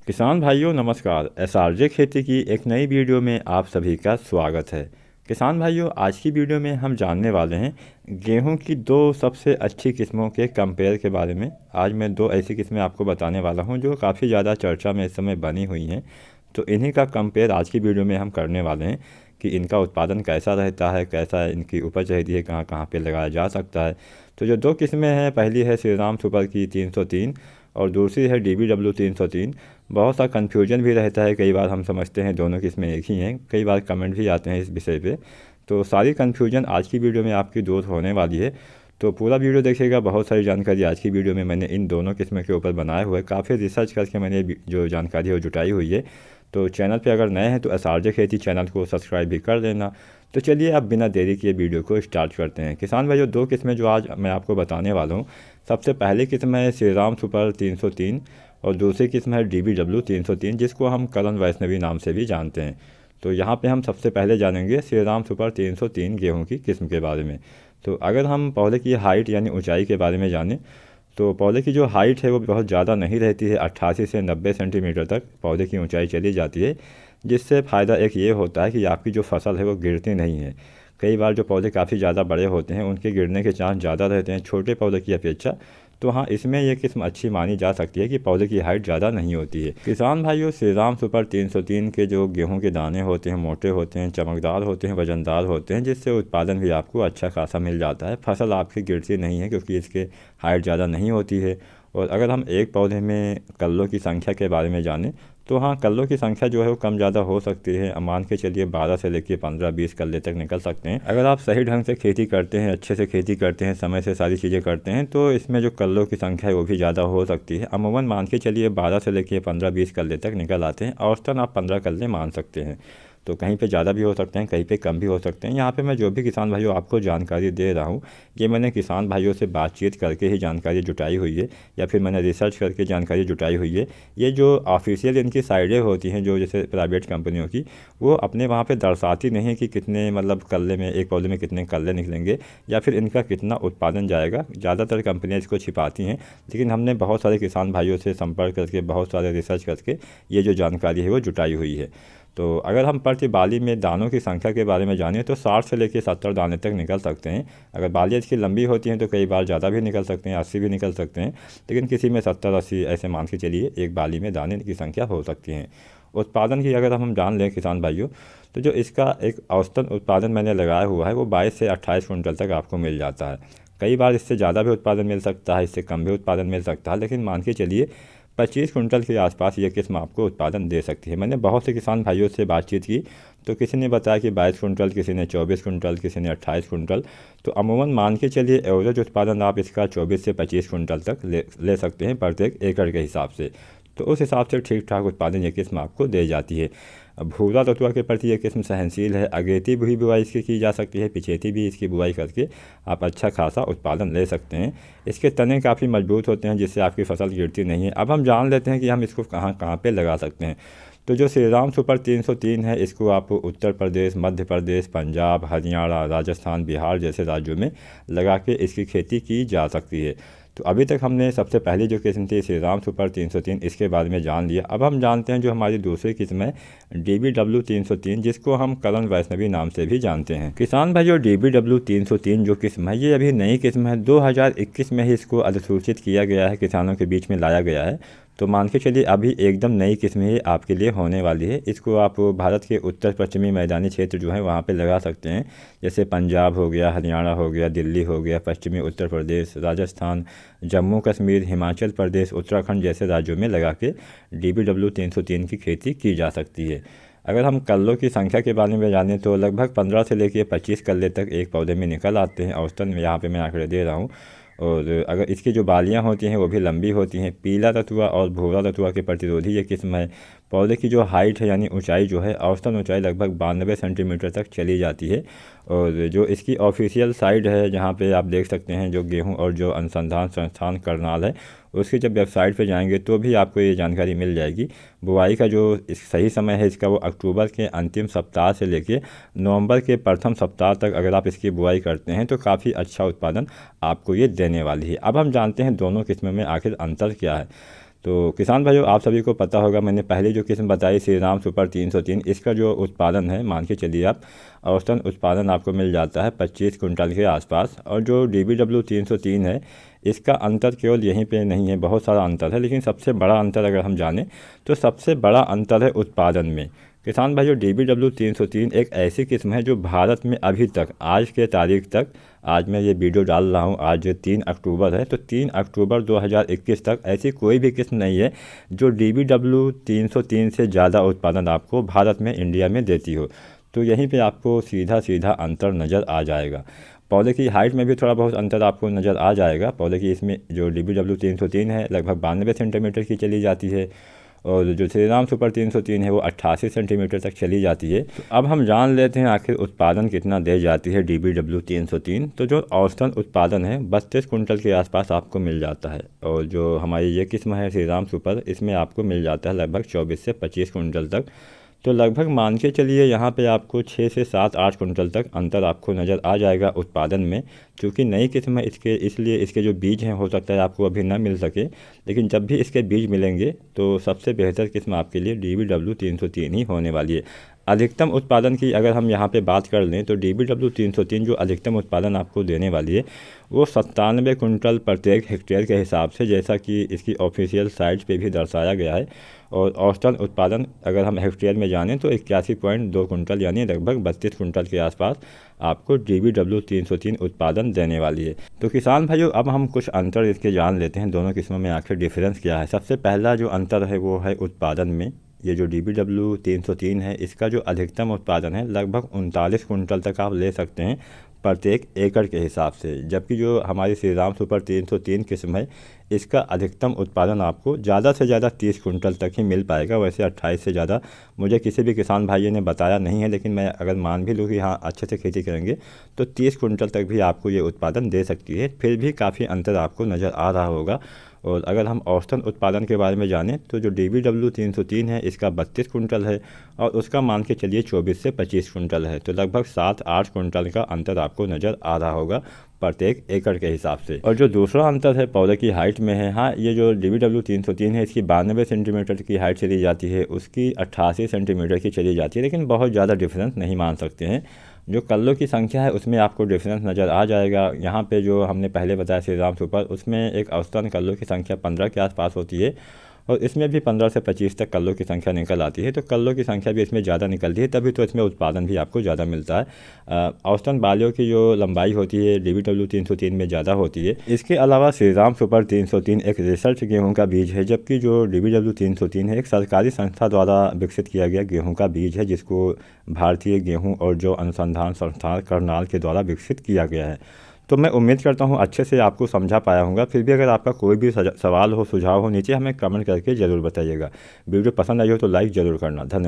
किसान भाइयों नमस्कार। एसआरजे खेती की एक नई वीडियो में आप सभी का स्वागत है। किसान भाइयों, आज की वीडियो में हम जानने वाले हैं गेहूं की दो सबसे अच्छी किस्मों के कंपेयर के बारे में। आज मैं दो ऐसी किस्में आपको बताने वाला हूं जो काफ़ी ज़्यादा चर्चा में इस समय बनी हुई हैं। तो इन्हीं का कंपेयर आज की वीडियो में हम करने वाले हैं कि इनका उत्पादन कैसा रहता है, कैसा इनकी उपज रहती है, कहाँ कहाँ पे लगाया जा सकता है। तो जो दो किस्में हैं, पहली है श्रीराम सुपर की 303 और दूसरी है DBW 303। बहुत सा कन्फ्यूजन भी रहता है, कई बार हम समझते हैं दोनों किस्में एक ही हैं, कई बार कमेंट भी आते हैं इस विषय पे। तो सारी कन्फ्यूजन आज की वीडियो में आपकी दूर होने वाली है। तो पूरा वीडियो देखिएगा, बहुत सारी जानकारी आज की वीडियो में मैंने इन दोनों किस्में के ऊपर बनाया हुआ है। काफ़ी रिसर्च करके मैंने जो जानकारी है वो जुटाई हुई है। तो चैनल पे अगर नए हैं तो एसआरजे खेती चैनल को सब्सक्राइब भी कर लेना। तो चलिए अब बिना देरी किए वीडियो को स्टार्ट करते हैं। किसान भाइयों, दो किस्में जो आज मैं आपको बताने वाला हूँ, सबसे पहली किस्म है श्रीराम सुपर 303 और दूसरी किस्म है DBW 303, जिसको हम करण वैष्णवी नाम से भी जानते हैं। तो यहाँ पे हम सबसे पहले जानेंगे श्रीराम सुपर 303 गेहूँ की किस्म के बारे में। तो अगर हम पौधे की हाइट यानी ऊंचाई के बारे में जानें तो पौधे की जो हाइट है वो बहुत ज़्यादा नहीं रहती है। 88 से 90 सेंटीमीटर तक पौधे की ऊंचाई चली जाती है, जिससे फ़ायदा एक ये होता है कि आपकी जो फसल है वो गिरती नहीं है। कई बार जो पौधे काफ़ी ज़्यादा बड़े होते हैं उनके गिरने के चांस ज़्यादा रहते हैं छोटे पौधे की अपेक्षा। तो हाँ, इसमें ये किस्म अच्छी मानी जा सकती है कि पौधे की हाइट ज़्यादा नहीं होती है। किसान भाइयों, श्रीराम सुपर 303 के जो गेहूं के दाने होते हैं मोटे होते हैं, चमकदार होते हैं, वजनदार होते हैं, जिससे उत्पादन भी आपको अच्छा खासा मिल जाता है। फसल आपकी गिरती नहीं है क्योंकि इसके हाइट ज़्यादा नहीं होती है। और अगर हम एक पौधे में कल्लों की संख्या के बारे में जानें तो हाँ, कल्लों की संख्या जो है वो कम ज़्यादा हो सकती है। मान के चलिए 12 से लेकर 15-20 कल्ले तक निकल सकते हैं। अगर आप सही ढंग से खेती करते हैं, अच्छे से खेती करते हैं, समय से सारी चीज़ें करते हैं, तो इसमें जो कल्लों की संख्या है वो भी ज़्यादा हो सकती है। अमूमन मान के चलिए 12 से लेकर 15-20 कल्ले तक निकल आते हैं। औसतन आप 15 कल्ले मान सकते हैं। तो कहीं पे ज़्यादा भी हो सकते हैं, कहीं पे कम भी हो सकते हैं। यहाँ पे मैं जो भी किसान भाइयों आपको जानकारी दे रहा हूँ, ये मैंने किसान भाइयों से बातचीत करके ही जानकारी जुटाई हुई है, या फिर मैंने रिसर्च करके जानकारी जुटाई हुई है। ये जो ऑफिशियल इनकी साइडें होती हैं, जो जैसे प्राइवेट कंपनियों की, वो अपने वहाँ पे दर्शाती नहीं है कि कितने मतलब कल्ले में, एक पौधे में कितने कल्ले निकलेंगे या फिर इनका कितना उत्पादन जाएगा। ज़्यादातर कंपनियाँ इसको छिपाती हैं, लेकिन हमने बहुत सारे किसान भाइयों से संपर्क करके, बहुत सारे रिसर्च करके ये जो जानकारी है वो जुटाई हुई है। तो अगर हम प्रति बाली में दानों की संख्या के बारे में जानें तो 60 से लेकर 70 दाने तक निकल सकते हैं। अगर बालियाँ इसकी लंबी होती हैं तो कई बार ज़्यादा भी निकल सकते हैं, 80 भी निकल सकते हैं, लेकिन किसी में 70-80 ऐसे मान के चलिए एक बाली में दाने की संख्या हो सकती है। उत्पादन की अगर हम जान लें किसान भाइयों, तो जो इसका एक औसतन उत्पादन मैंने लगाया हुआ है वो 22 से 28 कुंटल तक आपको मिल जाता है। कई बार इससे ज़्यादा भी उत्पादन मिल सकता है, इससे कम भी उत्पादन मिल सकता है, लेकिन मान के चलिए 25 कुंटल के आसपास ये किस्म आपको उत्पादन दे सकती है। मैंने बहुत से किसान भाइयों से बातचीत की तो किसी ने बताया कि 22 कुंटल, किसी ने 24 कुंटल, किसी ने 28 कुंटल। तो अमूमन मान के चलिए एवरेज उत्पादन आप इसका 24 से 25 कुंटल तक ले सकते हैं प्रत्येक एकड़ के हिसाब से। तो उस हिसाब से ठीक ठाक उत्पादन ये किस्म आपको दे जाती है। भूरा रतुआ के प्रति ये किस्म सहनशील है। अगेती भी बुआई इसकी की जा सकती है, पिछेती भी इसकी बुआई करके आप अच्छा खासा उत्पादन ले सकते हैं। इसके तने काफ़ी मजबूत होते हैं, जिससे आपकी फसल गिरती नहीं है। अब हम जान लेते हैं कि हम इसको कहाँ कहाँ पे लगा सकते हैं। तो जो श्रीराम सुपर 303 है, इसको आप उत्तर प्रदेश, मध्य प्रदेश, पंजाब, हरियाणा, राजस्थान, बिहार जैसे राज्यों में लगा के इसकी खेती की जा सकती है। तो अभी तक हमने सबसे पहली जो किस्म थी श्रीराम सुपर 303, इसके बारे में जान लिया। अब हम जानते हैं जो हमारी दूसरी किस्म है DBW 303, जिसको हम करण वैष्णवी नाम से भी जानते हैं। किसान भाई, जो DBW 303 जो किस्म है ये अभी नई किस्म है। 2021 में ही इसको अधिसूचित किया गया है, किसानों के बीच में लाया गया है। तो मान के चलिए अभी एकदम नई किस्म ही आपके लिए होने वाली है। इसको आप भारत के उत्तर पश्चिमी मैदानी क्षेत्र जो है वहाँ पे लगा सकते हैं, जैसे पंजाब हो गया, हरियाणा हो गया, दिल्ली हो गया, पश्चिमी उत्तर प्रदेश, राजस्थान, जम्मू कश्मीर, हिमाचल प्रदेश, उत्तराखंड जैसे राज्यों में लगा के DBW 303 की खेती की जा सकती है। अगर हम कल्लों की संख्या के बारे में जानें तो लगभग 15 से लेकर 25 कल्ले तक एक पौधे में निकल आते हैं। औसतन यहाँ पे मैं आंकड़े दे रहा हूँ। और अगर इसकी जो बालियाँ होती हैं वो भी लंबी होती हैं। पीला रतुआ और भूरा रतुआ के प्रतिरोधी ये किस्म है। पौधे की जो हाइट है यानी ऊंचाई जो है, औसतन ऊंचाई लगभग 92 सेंटीमीटर तक चली जाती है। और जो इसकी ऑफिशियल साइट है जहाँ पे आप देख सकते हैं, जो गेहूं और जो अनुसंधान संस्थान करनाल है, उसकी जब वेबसाइट पे जाएंगे तो भी आपको ये जानकारी मिल जाएगी। बुआई का जो सही समय है इसका, वो अक्टूबर के अंतिम सप्ताह से लेके नवंबर के प्रथम सप्ताह तक अगर आप इसकी बुआई करते हैं तो काफ़ी अच्छा उत्पादन आपको ये देने वाली है। अब हम जानते हैं दोनों किस्मों में आखिर अंतर क्या है। तो किसान भाइयों, आप सभी को पता होगा, मैंने पहले जो किस्म बताई श्रीराम सुपर 303, इसका जो उत्पादन है मान के चलिए आप औसतन उत्पादन आपको मिल जाता है 25 कुंटल के आसपास। और जो DBW 303 है, इसका अंतर केवल यहीं पे नहीं है, बहुत सारा अंतर है, लेकिन सबसे बड़ा अंतर अगर हम जानें तो सबसे बड़ा अंतर है उत्पादन में। किसान भाइयों, DBW 303 एक ऐसी किस्म है जो भारत में अभी तक आज के तारीख तक, आज मैं ये वीडियो डाल रहा हूँ, आज 3 अक्टूबर है, तो 3 अक्टूबर 2021 तक ऐसी कोई भी किस्म नहीं है जो DBW 303 से ज़्यादा उत्पादन आपको भारत में, इंडिया में देती हो। तो यहीं पे आपको सीधा सीधा अंतर नज़र आ जाएगा। पौधे की हाइट में भी थोड़ा बहुत अंतर आपको नज़र आ जाएगा। पौधे की इसमें जो DBW 303 है लगभग 92 सेंटीमीटर की चली जाती है, और जो श्रीराम सुपर 303 है वो 88 सेंटीमीटर तक चली जाती है। तो अब हम जान लेते हैं आखिर उत्पादन कितना दे जाती है DBW 303। तो जो औसतन उत्पादन है 32 कुंटल के आसपास आपको मिल जाता है, और जो हमारी ये किस्म है श्रीराम सुपर, इसमें आपको मिल जाता है लगभग 24 से 25 कुंटल तक। तो लगभग मान के चलिए यहाँ पे आपको 6 से 7-8 कुंटल तक अंतर आपको नज़र आ जाएगा उत्पादन में। क्योंकि नई किस्म है इसके, इसलिए इसके जो बीज हैं हो सकता है आपको अभी ना मिल सके, लेकिन जब भी इसके बीज मिलेंगे तो सबसे बेहतर किस्म आपके लिए DBW 303 ही होने वाली है। अधिकतम उत्पादन की अगर हम यहाँ पे बात कर लें तो DBW 303 जो अधिकतम उत्पादन आपको देने वाली है वो 97 कुंटल प्रत्येक हेक्टेयर के हिसाब से, जैसा कि इसकी ऑफिशियल साइट पे भी दर्शाया गया है। और औसतन उत्पादन अगर हम हेक्टेयर में जानें तो 81.2 कुंटल यानी लगभग 32 कुंटल के आसपास आपको DBW 303 उत्पादन देने वाली है। तो किसान भाइयों, अब हम कुछ अंतर इसके जान लेते हैं, दोनों किस्मों में आखिर डिफरेंस क्या है। सबसे पहला जो अंतर है वो है उत्पादन में। ये जो DBW 303 है, इसका जो अधिकतम उत्पादन है लगभग 39 कुंटल तक आप ले सकते हैं प्रत्येक एकड़ के हिसाब से, जबकि जो हमारी श्रीराम सुपर 303 किस्म है इसका अधिकतम उत्पादन आपको ज़्यादा से ज़्यादा 30 कुंटल तक ही मिल पाएगा। वैसे 28 से ज़्यादा मुझे किसी भी किसान भाई ने बताया नहीं है, लेकिन मैं अगर मान भी लूँ कि हाँ अच्छे से खेती करेंगे तो 30 कुंटल तक भी आपको ये उत्पादन दे सकती है। फिर भी काफ़ी अंतर आपको नज़र आ रहा होगा। और अगर हम औसतन उत्पादन के बारे में जानें तो जो DBW 303 है इसका 32 कुंटल है, और उसका मान के चलिए 24 से 25 कुंटल है। तो लगभग 7-8 कुंटल का अंतर आपको नज़र आ रहा होगा प्रत्येक एकड़ के हिसाब से। और जो दूसरा अंतर है पौधे की हाइट में है। हाँ, ये जो DBW 303 है इसकी 92 सेंटीमीटर की हाइट चली जाती है, उसकी 88 सेंटीमीटर की चली जाती है, लेकिन बहुत ज़्यादा डिफरेंस नहीं मान सकते हैं। जो कल्लों की संख्या है उसमें आपको डिफरेंस नज़र आ जाएगा। यहाँ पे जो हमने पहले बताया श्रीराम सुपर, उसमें एक औसतन कल्लों की संख्या 15 के आसपास होती है, और इसमें भी 15 से 25 तक कल्लों की संख्या निकल आती है। तो कल्लों की संख्या भी इसमें ज़्यादा निकलती है, तभी तो इसमें उत्पादन भी आपको ज़्यादा मिलता है। औसतन बालियों की जो लंबाई होती है DBW 303 में ज़्यादा होती है। इसके अलावा श्रीराम सुपर 303 एक रिसर्च गेहूं का बीज है, जबकि जो DBW 303 है एक सरकारी संस्था द्वारा विकसित किया गया गेहूँ का बीज है, जिसको भारतीय गेहूँ और जो अनुसंधान संस्थान करनाल के द्वारा विकसित किया गया है। तो मैं उम्मीद करता हूँ अच्छे से आपको समझा पाया हूँगा। फिर भी अगर आपका कोई भी सवाल हो, सुझाव हो, नीचे हमें कमेंट करके ज़रूर बताइएगा। वीडियो पसंद आई हो तो लाइक ज़रूर करना। धन्यवाद।